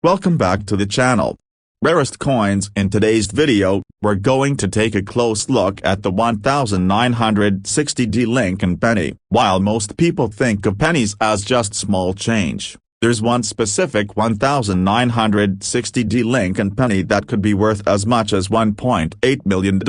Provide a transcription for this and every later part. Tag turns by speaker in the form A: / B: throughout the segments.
A: Welcome back to the channel. Rarest coins. In today's video, we're going to take a close look at the 1960D Lincoln penny. While most people think of pennies as just small change, there's one specific 1960D Lincoln penny that could be worth as much as $1.8 million.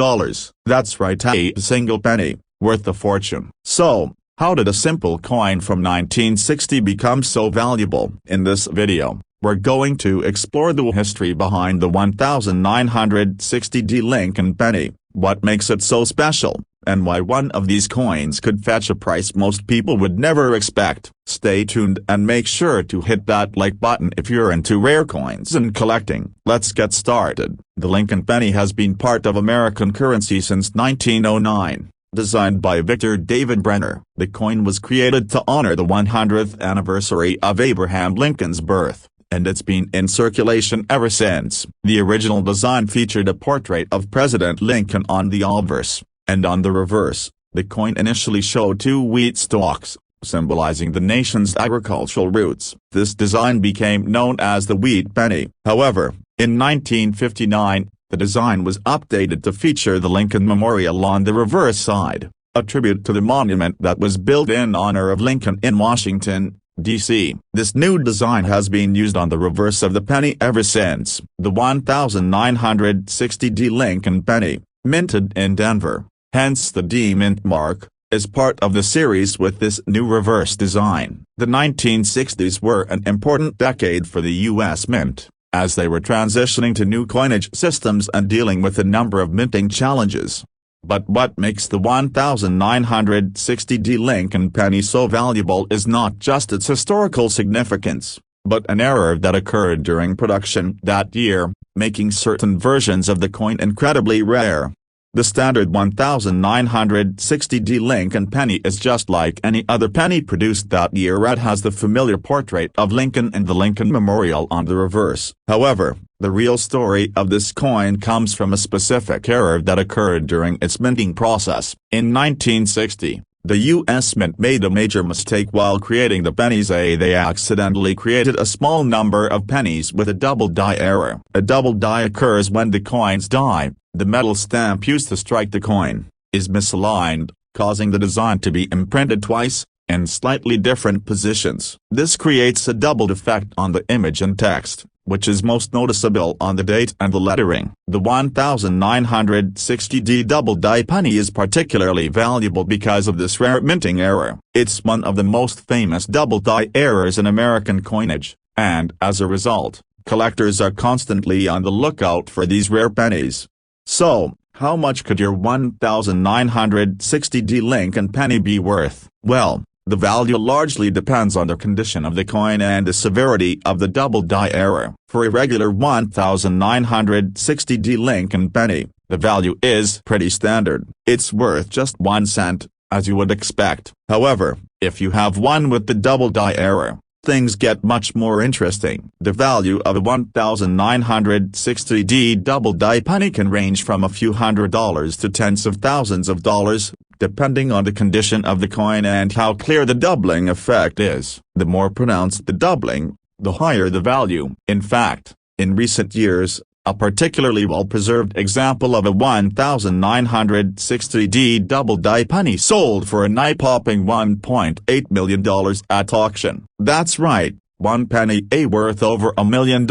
A: That's right, a single penny, worth a fortune. So, how did a simple coin from 1960 become so valuable? In this video, we're going to explore the history behind the 1960D Lincoln penny, what makes it so special, and why one of these coins could fetch a price most people would never expect. Stay tuned and make sure to hit that like button if you're into rare coins and collecting. Let's get started. The Lincoln penny has been part of American currency since 1909. Designed by Victor David Brenner, the coin was created to honor the 100th anniversary of Abraham Lincoln's birth, and it's been in circulation ever since. The original design featured a portrait of President Lincoln on the obverse, and on the reverse, the coin initially showed two wheat stalks, symbolizing the nation's agricultural roots. This design became known as the wheat penny. However, in 1959, the design was updated to feature the Lincoln Memorial on the reverse side, a tribute to the monument that was built in honor of Lincoln in Washington, D.C. This new design has been used on the reverse of the penny ever since. The 1960D Lincoln penny, minted in Denver, hence the D mint mark, is part of the series with this new reverse design. The 1960s were an important decade for the U.S. Mint, as they were transitioning to new coinage systems and dealing with a number of minting challenges. But what makes the 1960D Lincoln penny so valuable is not just its historical significance, but an error that occurred during production that year, making certain versions of the coin incredibly rare. The standard 1960D Lincoln penny is just like any other penny produced that year. It has the familiar portrait of Lincoln and the Lincoln Memorial on the reverse. However, the real story of this coin comes from a specific error that occurred during its minting process. In 1960, the U.S. Mint made a major mistake while creating the pennies. They accidentally created a small number of pennies with a double die error. A double die occurs when the coin's die, the metal stamp used to strike the coin, is misaligned, causing the design to be imprinted twice, in slightly different positions. This creates a double effect on the image and text, which is most noticeable on the date and the lettering. The 1960D double die penny is particularly valuable because of this rare minting error. It's one of the most famous double die errors in American coinage, and as a result, collectors are constantly on the lookout for these rare pennies. So, how much could your 1960D Lincoln penny be worth? Well, the value largely depends on the condition of the coin and the severity of the double die error. For a regular 1960D Lincoln penny, the value is pretty standard. It's worth just 1 cent, as you would expect. However, if you have one with the double die error, things get much more interesting. The value of a 1960D double die penny can range from a few $100s to tens of thousands of dollars, depending on the condition of the coin and how clear the doubling effect is. The more pronounced the doubling, the higher the value. In fact, in recent years, a particularly well-preserved example of a 1960D double die penny sold for an eye-popping $1.8 million at auction. That's right, one penny worth over $1 million.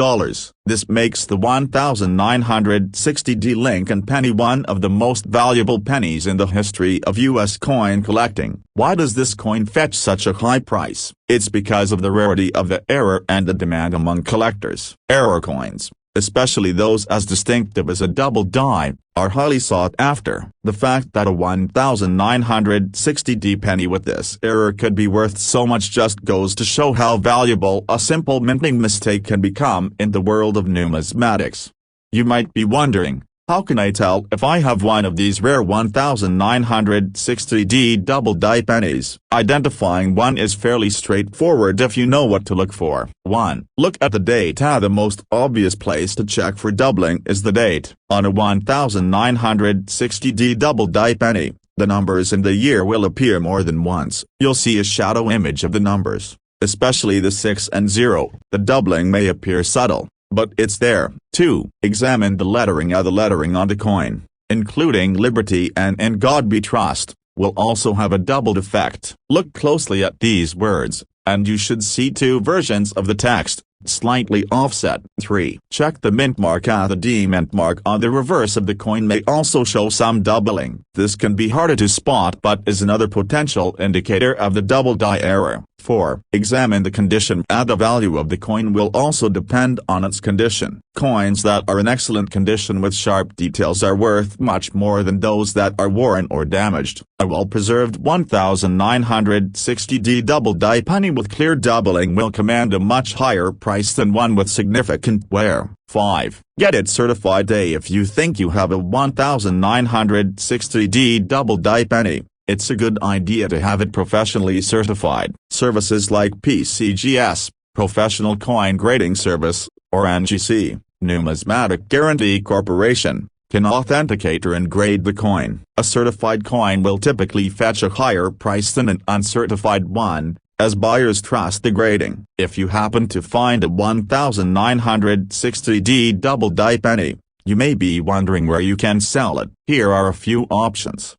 A: This makes the 1960D Lincoln penny one of the most valuable pennies in the history of U.S. coin collecting. Why does this coin fetch such a high price? It's because of the rarity of the error and the demand among collectors. Error coins, especially those as distinctive as a double die, are highly sought after. The fact that a 1960D penny with this error could be worth so much just goes to show how valuable a simple minting mistake can become in the world of numismatics. You might be wondering, how can I tell if I have one of these rare 1960D double die pennies? Identifying one is fairly straightforward if you know what to look for. 1. Look at the date. The most obvious place to check for doubling is the date. On a 1960D double die penny, the numbers in the year will appear more than once. You'll see a shadow image of the numbers, especially the 6 and 0. The doubling may appear subtle, but it's there. 2. Examine the lettering of the lettering on the coin, including Liberty and In God We Trust, will also have a doubled effect. Look closely at these words, and you should see two versions of the text, slightly offset. 3. Check the mint mark, as the demint mark on the reverse of the coin may also show some doubling. This can be harder to spot but is another potential indicator of the double die error. 4. Examine the condition, as the value of the coin will also depend on its condition. Coins that are in excellent condition with sharp details are worth much more than those that are worn or damaged. A well-preserved 1960D double die penny with clear doubling will command a much higher price than one with significant wear. 5. Get it certified if you think you have a 1960D double die penny. It's a good idea to have it professionally certified. Services like PCGS, Professional Coin Grading Service, or NGC, Numismatic Guarantee Corporation, can authenticate or engrade the coin. A certified coin will typically fetch a higher price than an uncertified one, as buyers trust the grading. If you happen to find a 1960D double die penny, you may be wondering where you can sell it. Here are a few options.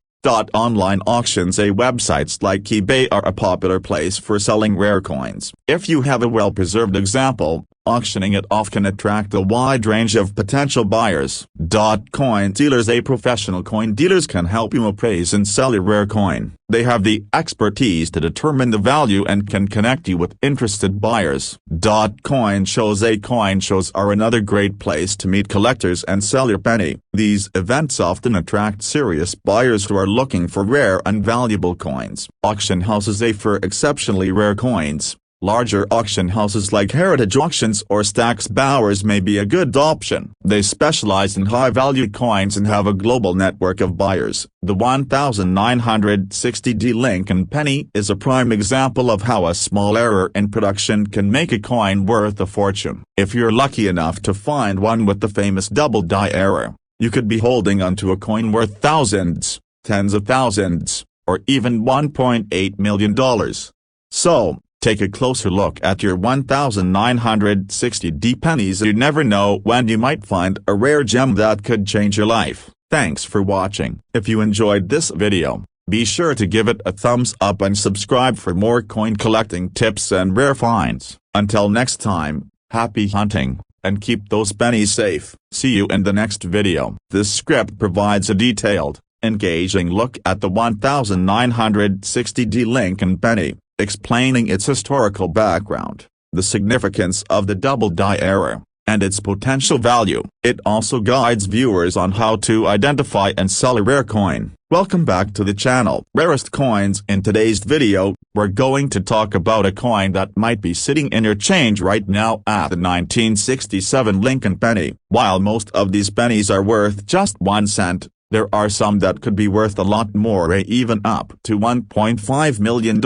A: Online auctions, websites like eBay are a popular place for selling rare coins. If you have a well-preserved example, auctioning it off can attract a wide range of potential buyers. Coin dealers, professional coin dealers can help you appraise and sell a rare coin. They have the expertise to determine the value and can connect you with interested buyers. Coin shows are another great place to meet collectors and sell your penny. These events often attract serious buyers who are looking for rare and valuable coins. Auction houses, for exceptionally rare coins. Larger auction houses like Heritage Auctions or Stack's Bowers may be a good option. They specialize in high-value coins and have a global network of buyers. The 1960D Lincoln penny is a prime example of how a small error in production can make a coin worth a fortune. If you're lucky enough to find one with the famous double die error, you could be holding onto a coin worth thousands, tens of thousands, or even $1.8 million. So, take a closer look at your 1960D pennies. You never know when you might find a rare gem that could change your life. Thanks for watching. If you enjoyed this video, be sure to give it a thumbs up and subscribe for more coin collecting tips and rare finds. Until next time, happy hunting, and keep those pennies safe. See you in the next video. This script provides a detailed, engaging look at the 1960D Lincoln penny, explaining its historical background, the significance of the double die error, and its potential value. It also guides viewers on how to identify and sell a rare coin. Welcome back to the channel. Rarest coins. In today's video, we're going to talk about a coin that might be sitting in your change right now at the 1967 Lincoln penny. While most of these pennies are worth just 1 cent, there are some that could be worth a lot more, even up to $1.5 million.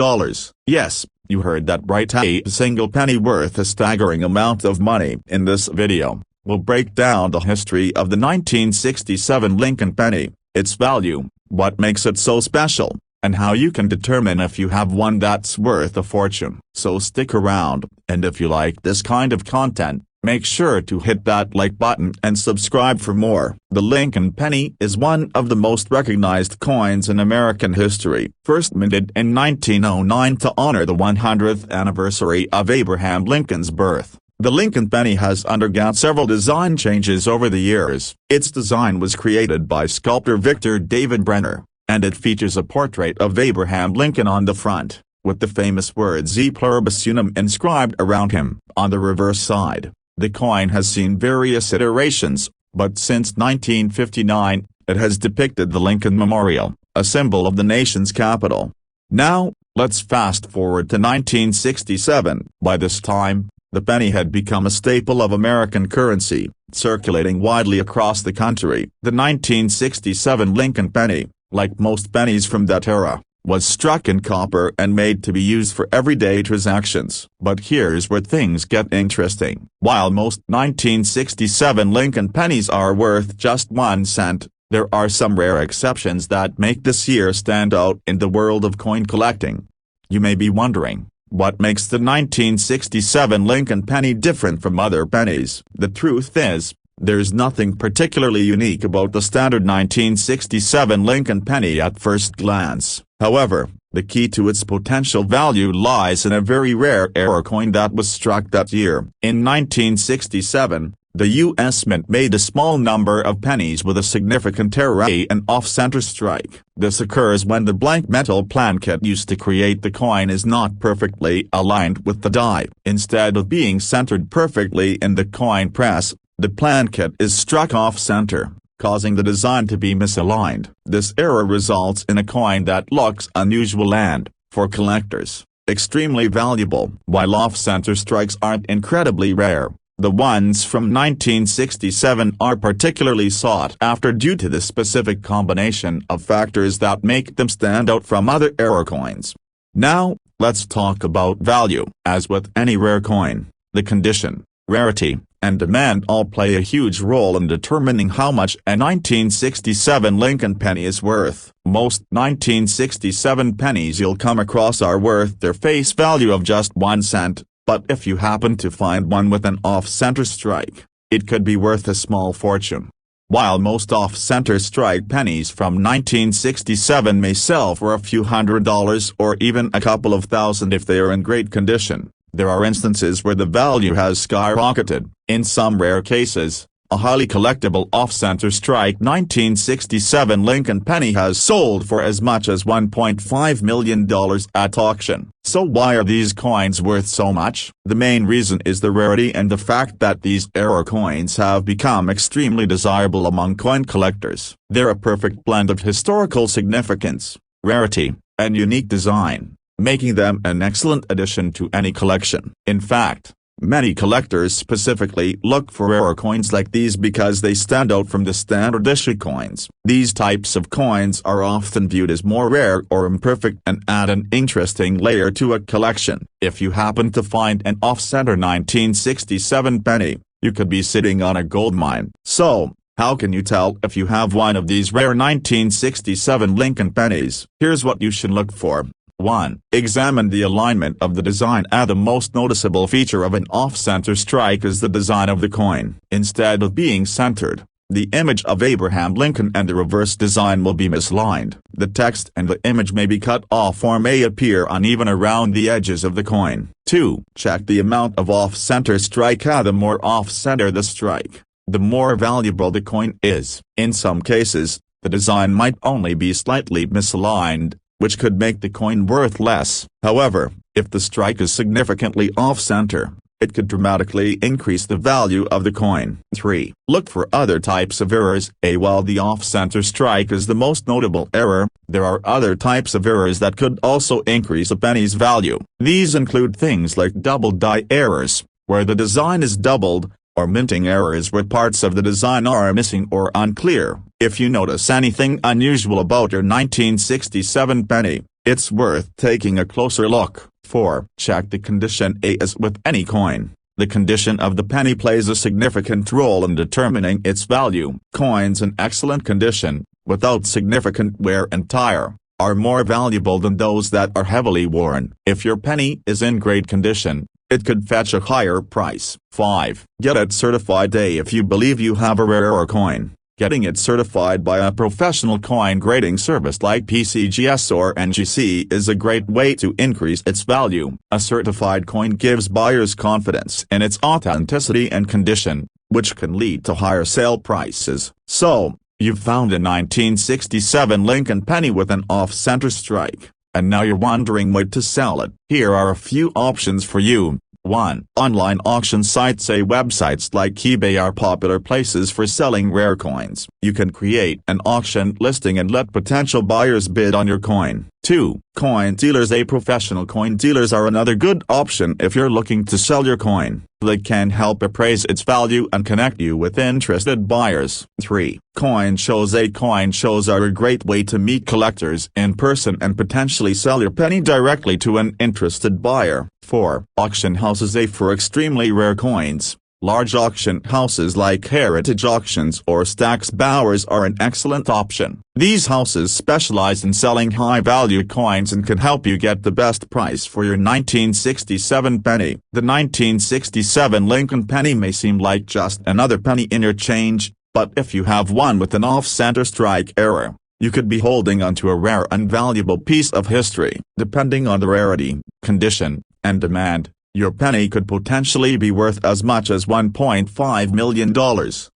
A: Yes, you heard that right, a single penny worth a staggering amount of money. In this video, we'll break down the history of the 1967 Lincoln penny, its value, what makes it so special, and how you can determine if you have one that's worth a fortune. So stick around, and if you like this kind of content, make sure to hit that like button and subscribe for more. The Lincoln penny is one of the most recognized coins in American history. First minted in 1909 to honor the 100th anniversary of Abraham Lincoln's birth, the Lincoln penny has undergone several design changes over the years. Its design was created by sculptor Victor David Brenner, and it features a portrait of Abraham Lincoln on the front, with the famous words E pluribus unum inscribed around him. On the reverse side, the coin has seen various iterations, but since 1959, it has depicted the Lincoln Memorial, a symbol of the nation's capital. Now, let's fast forward to 1967. By this time, the penny had become a staple of American currency, circulating widely across the country. The 1967 Lincoln penny, like most pennies from that era, was struck in copper and made to be used for everyday transactions. But here's where things get interesting. While most 1967 Lincoln pennies are worth just 1 cent, there are some rare exceptions that make this year stand out in the world of coin collecting. You may be wondering, What makes the 1967 Lincoln penny different from other pennies? The truth is, there's nothing particularly unique about the standard 1967 Lincoln penny at first glance. However, the key to its potential value lies in a very rare error coin that was struck that year. In 1967, the U.S. Mint made a small number of pennies with a significant error, an off-center strike. This occurs when the blank metal plankett used to create the coin is not perfectly aligned with the die. Instead of being centered perfectly in the coin press, the plankett is struck off-center, causing the design to be misaligned. This error results in a coin that looks unusual and, for collectors, extremely valuable. While off-center strikes aren't incredibly rare, the ones from 1967 are particularly sought after due to the specific combination of factors that make them stand out from other error coins. Now, let's talk about value. As with any rare coin, the condition, rarity, and demand all play a huge role in determining how much a 1967 Lincoln penny is worth. Most 1967 pennies you'll come across are worth their face value of just 1 cent. But if you happen to find one with an off-center strike, it could be worth a small fortune. While most off-center strike pennies from 1967 may sell for a few $100s or even a couple of thousand if they are in great condition, there are instances where the value has skyrocketed. In some rare cases, a highly collectible off-center strike 1967 Lincoln penny has sold for as much as $1.5 million at auction. So why are these coins worth so much? The main reason is the rarity and the fact that these error coins have become extremely desirable among coin collectors. They're a perfect blend of historical significance, rarity, and unique design, making them an excellent addition to any collection. In fact, many collectors specifically look for rare coins like these because they stand out from the standard issue coins. These types of coins are often viewed as more rare or imperfect and add an interesting layer to a collection. If you happen to find an off-center 1967 penny, you could be sitting on a gold mine. So, how can you tell if you have one of these rare 1967 Lincoln pennies? Here's what you should look for. 1. Examine the alignment of the design. The most noticeable feature of an off-center strike is the design of the coin. Instead of being centered, the image of Abraham Lincoln and the reverse design will be misaligned. The text and the image may be cut off or may appear uneven around the edges of the coin. 2. Check the amount of off-center strike. The more off-center the strike, the more valuable the coin is. In some cases, the design might only be slightly misaligned, which could make the coin worth less. However, if the strike is significantly off-center, it could dramatically increase the value of the coin. 3. Look for other types of errors. While the off-center strike is the most notable error, there are other types of errors that could also increase a penny's value. These include things like double die errors, where the design is doubled, or minting errors where parts of the design are missing or unclear. If you notice anything unusual about your 1967 penny, it's worth taking a closer look. 4. Check the condition. As with any coin, the condition of the penny plays a significant role in determining its value. Coins in excellent condition, without significant wear and tear, are more valuable than those that are heavily worn. If your penny is in great condition, it could fetch a higher price. 5. Get it certified. If you believe you have a rare coin, getting it certified by a professional coin grading service like PCGS or NGC is a great way to increase its value. A certified coin gives buyers confidence in its authenticity and condition, which can lead to higher sale prices. So, you've found a 1967 Lincoln penny with an off-center strike, and now you're wondering where to sell it. Here are a few options for you. 1. Online auction sites. Websites like eBay are popular places for selling rare coins. You can create an auction listing and let potential buyers bid on your coin. 2. Coin dealers. Professional coin dealers are another good option if you're looking to sell your coin. They can help appraise its value and connect you with interested buyers. 3. Coin shows. Coin shows are a great way to meet collectors in person and potentially sell your penny directly to an interested buyer. 4. Auction houses. For extremely rare coins, Large auction houses like Heritage Auctions or Stack's Bowers are an excellent option. These houses specialize in selling high-value coins and can help you get the best price for your 1967 penny. The 1967 Lincoln penny may seem like just another penny in your change, but if you have one with an off-center strike error, you could be holding onto a rare and valuable piece of history. Depending on the rarity, condition, and demand, your penny could potentially be worth as much as $1.5 million.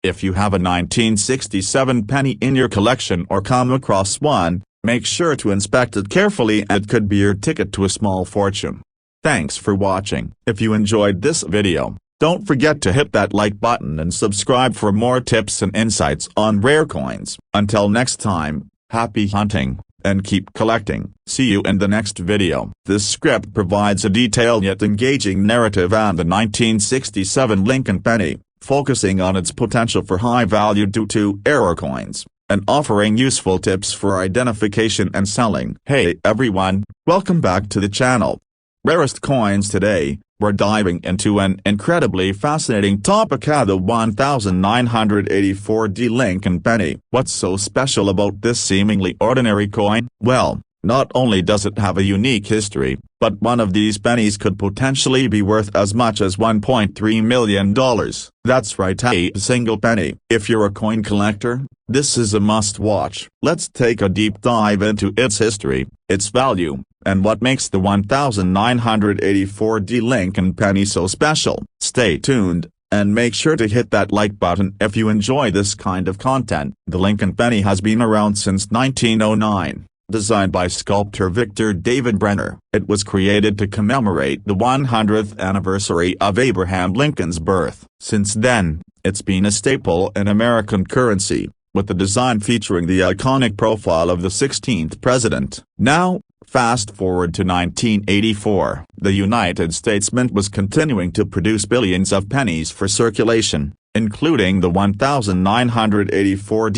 A: If you have a 1967 penny in your collection or come across one, make sure to inspect it carefully. It could be your ticket to a small fortune. Thanks for watching. If you enjoyed this video, don't forget to hit that like button and subscribe for more tips and insights on rare coins. Until next time, happy hunting, and keep collecting. See you in the next video. This script provides a detailed yet engaging narrative on the 1967 Lincoln penny, focusing on its potential for high value due to error coins, and offering useful tips for identification and selling. Hey everyone, welcome back to the channel. Rarest coins today. We're diving into an incredibly fascinating topic: the 1984 Lincoln penny. What's so special about this seemingly ordinary coin? Well, not only does it have a unique history, but one of these pennies could potentially be worth as much as $1.3 million. That's right, a single penny. If you're a coin collector, this is a must-watch. Let's take a deep dive into its history, its value, and what makes the 1984 Lincoln penny so special. Stay tuned, and make sure to hit that like button if you enjoy this kind of content. The Lincoln penny has been around since 1909. Designed by sculptor Victor David Brenner, it was created to commemorate the 100th anniversary of Abraham Lincoln's birth. Since then, it's been a staple in American currency, with the design featuring the iconic profile of the 16th president. Now, fast forward to 1984, the United States Mint was continuing to produce billions of pennies for circulation, including the 1984.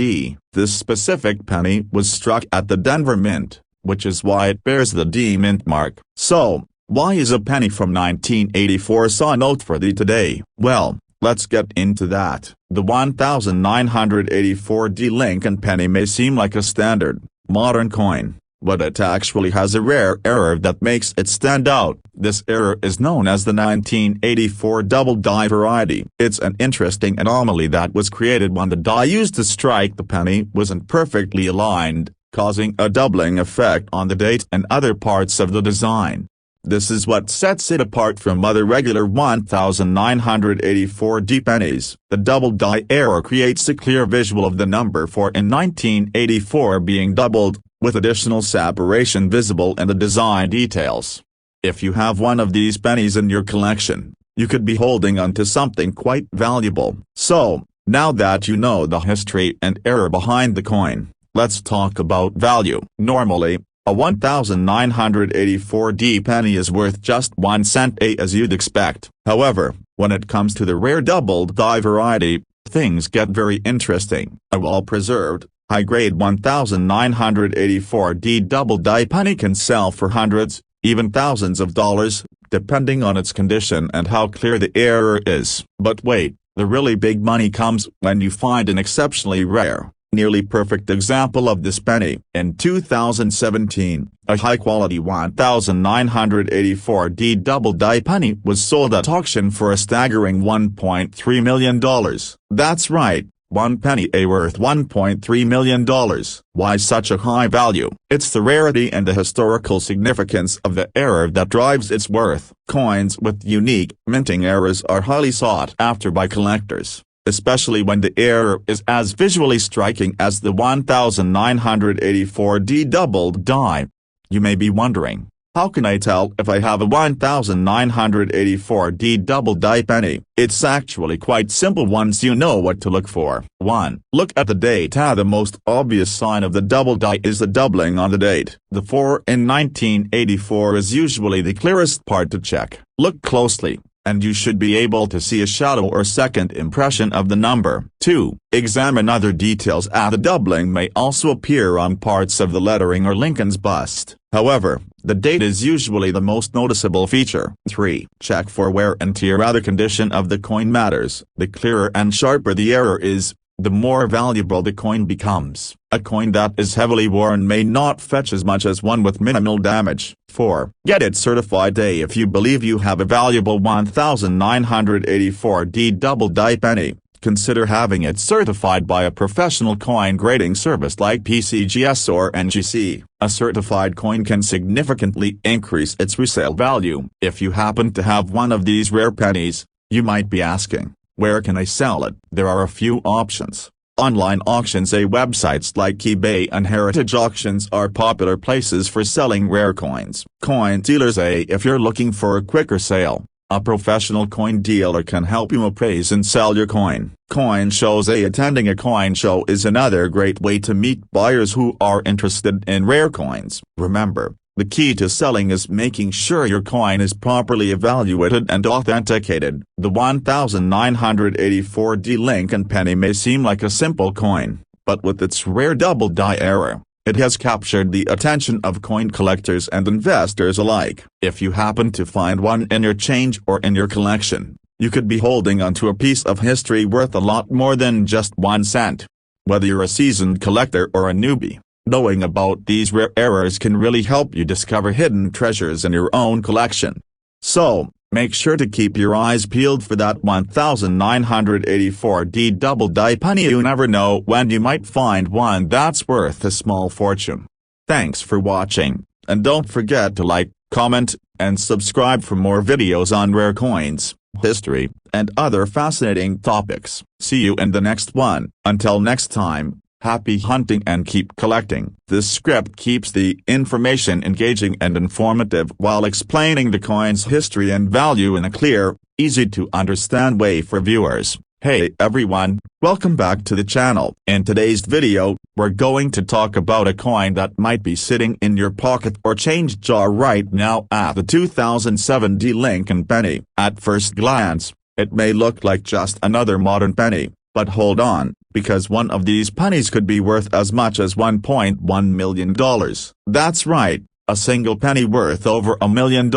A: This specific penny was struck at the Denver Mint, which is why it bears the D Mint mark. So, why is a penny from 1984 so noteworthy today? Well, let's get into that. The 1984 Lincoln penny may seem like a standard, modern coin, but it actually has a rare error that makes it stand out. This error is known as the 1984 double die variety. It's an interesting anomaly that was created when the die used to strike the penny wasn't perfectly aligned, causing a doubling effect on the date and other parts of the design. This is what sets it apart from other regular 1984 pennies. The double die error creates a clear visual of the number 4 in 1984 being doubled, with additional separation visible in the design details. If you have one of these pennies in your collection, you could be holding onto something quite valuable. So, now that you know the history and error behind the coin, let's talk about value. Normally, a 1984 penny is worth just 1 cent, as you'd expect. However, when it comes to the rare double die variety, things get very interesting. A well-preserved, high-grade 1984 double die penny can sell for hundreds, even thousands of dollars, depending on its condition and how clear the error is. But wait, the really big money comes when you find an exceptionally rare, nearly perfect example of this penny. In 2017, a high-quality 1984 double die penny was sold at auction for a staggering $1.3 million. That's right, one penny worth $1.3 million. Why such a high value? It's the rarity and the historical significance of the error that drives its worth. Coins with unique minting errors are highly sought after by collectors, especially when the error is as visually striking as the 1984 double die. You may be wondering, how can I tell if I have a 1984 double die penny? It's actually quite simple once you know what to look for. 1. Look at the date. The most obvious sign of the double die is the doubling on the date. The 4 in 1984 is usually the clearest part to check. Look closely, and you should be able to see a shadow or second impression of the number. 2. Examine other details. The doubling may also appear on parts of the lettering or Lincoln's bust. However, The date is usually the most noticeable feature. 3. Check for wear and tear. The condition of the coin matters. The clearer and sharper the error is, the more valuable the coin becomes. A coin that is heavily worn may not fetch as much as one with minimal damage. 4. Get it certified. If you believe you have a valuable 1984D double die penny, consider having it certified by a professional coin grading service like PCGS or NGC. A certified coin can significantly increase its resale value. If you happen to have one of these rare pennies, you might be asking, where can I sell it? There are a few options. Online auctions. Websites like eBay and Heritage Auctions are popular places for selling rare coins. Coin dealers. If you're looking for a quicker sale, a professional coin dealer can help you appraise and sell your coin. Coin shows. Attending a coin show is another great way to meet buyers who are interested in rare coins. Remember, the key to selling is making sure your coin is properly evaluated and authenticated. The 1984D Lincoln penny may seem like a simple coin, but with its rare double die error, it has captured the attention of coin collectors and investors alike. If you happen to find one in your change or in your collection, you could be holding onto a piece of history worth a lot more than just 1 cent. Whether you're a seasoned collector or a newbie, knowing about these rare errors can really help you discover hidden treasures in your own collection. So, make sure to keep your eyes peeled for that 1984D double die penny. You never know when you might find one that's worth a small fortune. Thanks for watching, and don't forget to like, comment, and subscribe for more videos on rare coins, history, and other fascinating topics. See you in the next one. Until next time, happy hunting and keep collecting. This script keeps the information engaging and informative while explaining the coin's history and value in a clear, easy-to-understand way for viewers. Hey everyone, welcome back to the channel. In today's video, we're going to talk about a coin that might be sitting in your pocket or change jar right now at the 2007D Lincoln penny. At first glance, it may look like just another modern penny. But hold on, because one of these pennies could be worth as much as $1.1 million. That's right, a single penny worth over $1 million.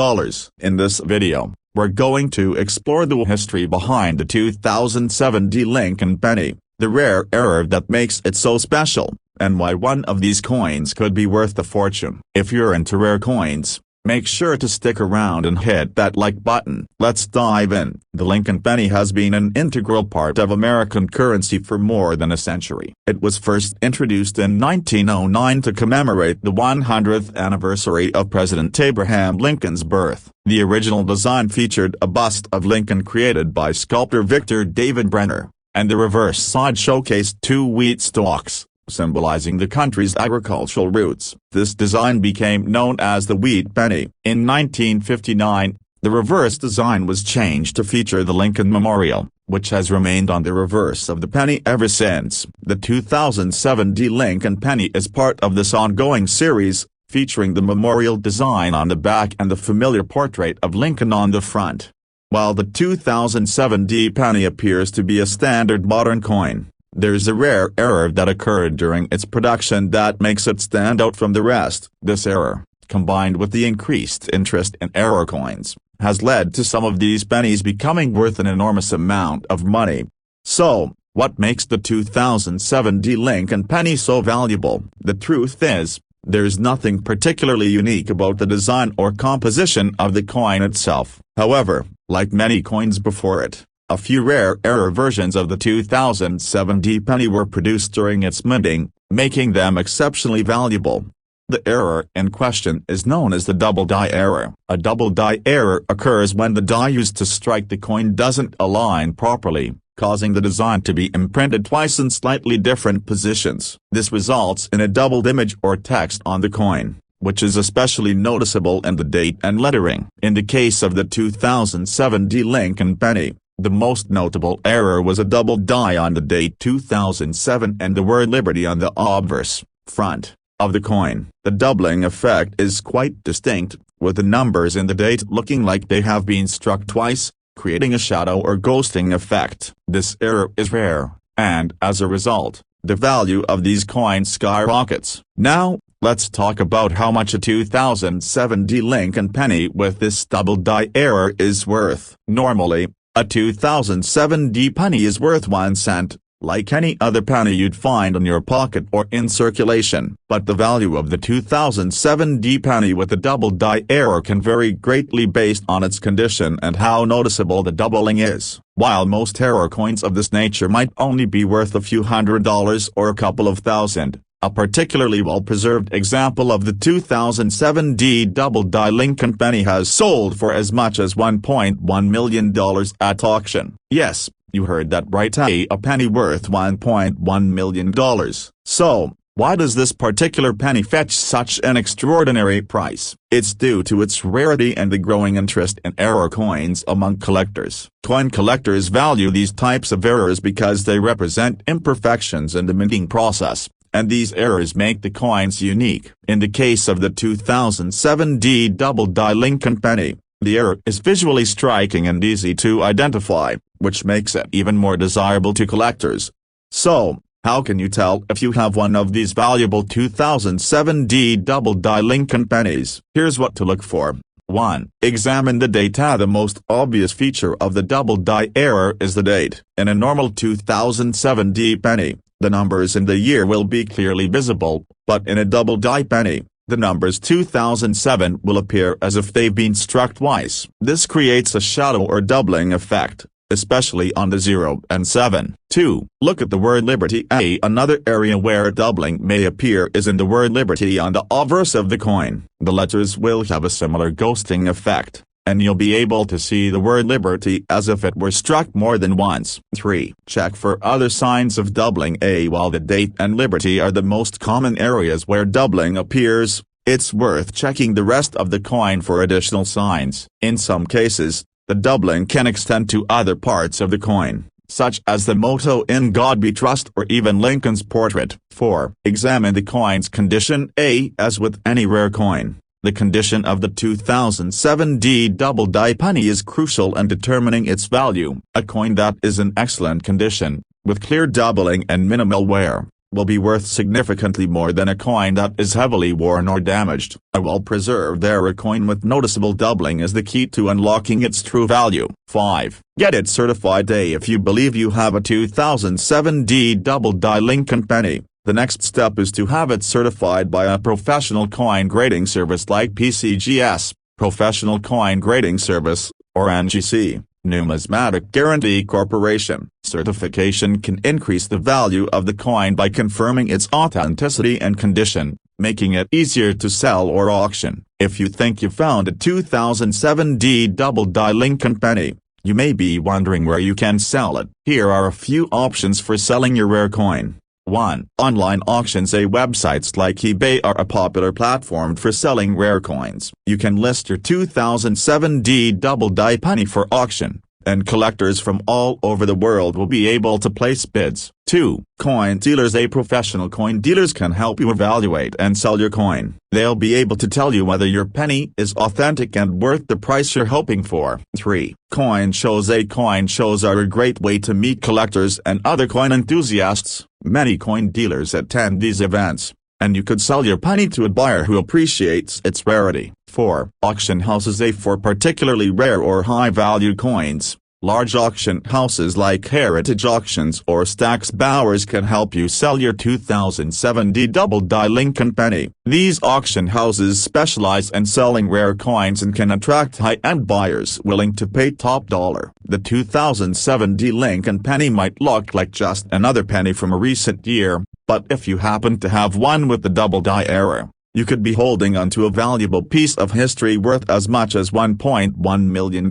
A: In this video, we're going to explore the history behind the 2007D Lincoln penny, the rare error that makes it so special, and why one of these coins could be worth a fortune. If you're into rare coins, make sure to stick around and hit that like button. Let's dive in. The Lincoln penny has been an integral part of American currency for more than a century. It was first introduced in 1909 to commemorate the 100th anniversary of President Abraham Lincoln's birth. The original design featured a bust of Lincoln created by sculptor Victor David Brenner, and the reverse side showcased 2 wheat stalks, symbolizing the country's agricultural roots. This design became known as the wheat penny. In 1959, the reverse design was changed to feature the Lincoln Memorial, which has remained on the reverse of the penny ever since. The 2007D Lincoln penny is part of this ongoing series, featuring the memorial design on the back and the familiar portrait of Lincoln on the front. While the 2007D penny appears to be a standard modern coin, there's a rare error that occurred during its production that makes it stand out from the rest. This error, combined with the increased interest in error coins, has led to some of these pennies becoming worth an enormous amount of money. So, what makes the 2007D Lincoln penny so valuable? The truth is, there's nothing particularly unique about the design or composition of the coin itself. However, like many coins before it, a few rare error versions of the 2007D penny were produced during its minting, making them exceptionally valuable. The error in question is known as the double die error. A double die error occurs when the die used to strike the coin doesn't align properly, causing the design to be imprinted twice in slightly different positions. This results in a doubled image or text on the coin, which is especially noticeable in the date and lettering. In the case of the 2007D Lincoln penny, the most notable error was a double die on the date 2007 and the word Liberty on the obverse, front, of the coin. The doubling effect is quite distinct, with the numbers in the date looking like they have been struck twice, creating a shadow or ghosting effect. This error is rare, and as a result, the value of these coins skyrockets. Now, let's talk about how much a 2007 Lincoln penny with this double die error is worth. Normally, a 2007 penny is worth 1 cent, like any other penny you'd find in your pocket or in circulation. But the value of the 2007 penny with the double die error can vary greatly based on its condition and how noticeable the doubling is. While most error coins of this nature might only be worth a few $100s or a couple of thousand, a particularly well-preserved example of the 2007 double die Lincoln penny has sold for as much as $1.1 million at auction. Yes, you heard that right, a penny worth $1.1 million. So, why does this particular penny fetch such an extraordinary price? It's due to its rarity and the growing interest in error coins among collectors. Coin collectors value these types of errors because they represent imperfections in the minting process, and these errors make the coins unique. In the case of the 2007 double die Lincoln penny, the error is visually striking and easy to identify, which makes it even more desirable to collectors. So, how can you tell if you have one of these valuable 2007 double die Lincoln pennies? Here's what to look for. 1. Examine the data. The most obvious feature of the double die error is the date. In a normal 2007 penny, the numbers in the year will be clearly visible, but in a double die penny, the numbers 2007 will appear as if they've been struck twice. This creates a shadow or doubling effect, especially on the 0 and 7. 2. Look at the word liberty. Another area where doubling may appear is in the word liberty on the obverse of the coin. The letters will have a similar ghosting effect, and you'll be able to see the word liberty as if it were struck more than once. 3. Check for other signs of doubling. While the date and liberty are the most common areas where doubling appears, it's worth checking the rest of the coin for additional signs. In some cases, the doubling can extend to other parts of the coin, such as the motto "In God We Trust" or even Lincoln's portrait. 4. Examine the coin's condition. As with any rare coin, the condition of the 2007 double die penny is crucial in determining its value. A coin that is in excellent condition, with clear doubling and minimal wear, will be worth significantly more than a coin that is heavily worn or damaged. A well-preserved error coin with noticeable doubling is the key to unlocking its true value. 5. Get it certified. If you believe you have a 2007 double die Lincoln penny, the next step is to have it certified by a professional coin grading service like PCGS, Professional Coin Grading Service, or NGC, Numismatic Guarantee Corporation. Certification can increase the value of the coin by confirming its authenticity and condition, making it easier to sell or auction. If you think you found a 2007 double die Lincoln penny, you may be wondering where you can sell it. Here are a few options for selling your rare coin. 1. Online auctions. Websites like eBay are a popular platform for selling rare coins. You can list your 2007 double die penny for auction, and collectors from all over the world will be able to place bids. 2. Coin dealers. Professional coin dealers can help you evaluate and sell your coin. They'll be able to tell you whether your penny is authentic and worth the price you're hoping for. 3. Coin shows. Coin shows are a great way to meet collectors and other coin enthusiasts. Many coin dealers attend these events, and you could sell your penny to a buyer who appreciates its rarity. 4. Auction houses. For particularly rare or high-value coins, large auction houses like Heritage Auctions or Stack's Bowers can help you sell your 2007 double die Lincoln penny. These auction houses specialize in selling rare coins and can attract high-end buyers willing to pay top dollar. The 2007 Lincoln penny might look like just another penny from a recent year, but if you happen to have one with the double die error, you could be holding onto a valuable piece of history worth as much as $1.1 million.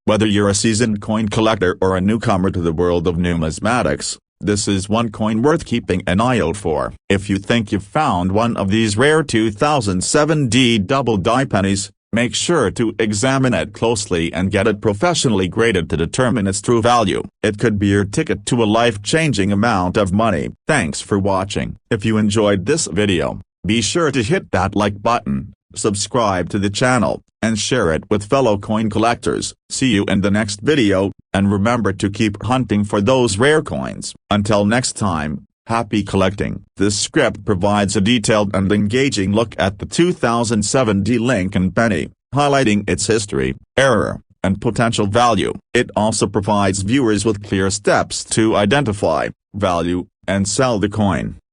A: Whether you're a seasoned coin collector or a newcomer to the world of numismatics, this is one coin worth keeping an eye out for. If you think you've found one of these rare 2007 double die pennies, make sure to examine it closely and get it professionally graded to determine its true value. It could be your ticket to a life-changing amount of money. Thanks for watching. If you enjoyed this video, be sure to hit that like button, subscribe to the channel, and share it with fellow coin collectors. See you in the next video, and remember to keep hunting for those rare coins. Until next time, Happy collecting. This script provides a detailed and engaging look at the 2007 Lincoln penny, highlighting its history, error, and potential value. It also provides viewers with clear steps to identify, value, and sell the coin.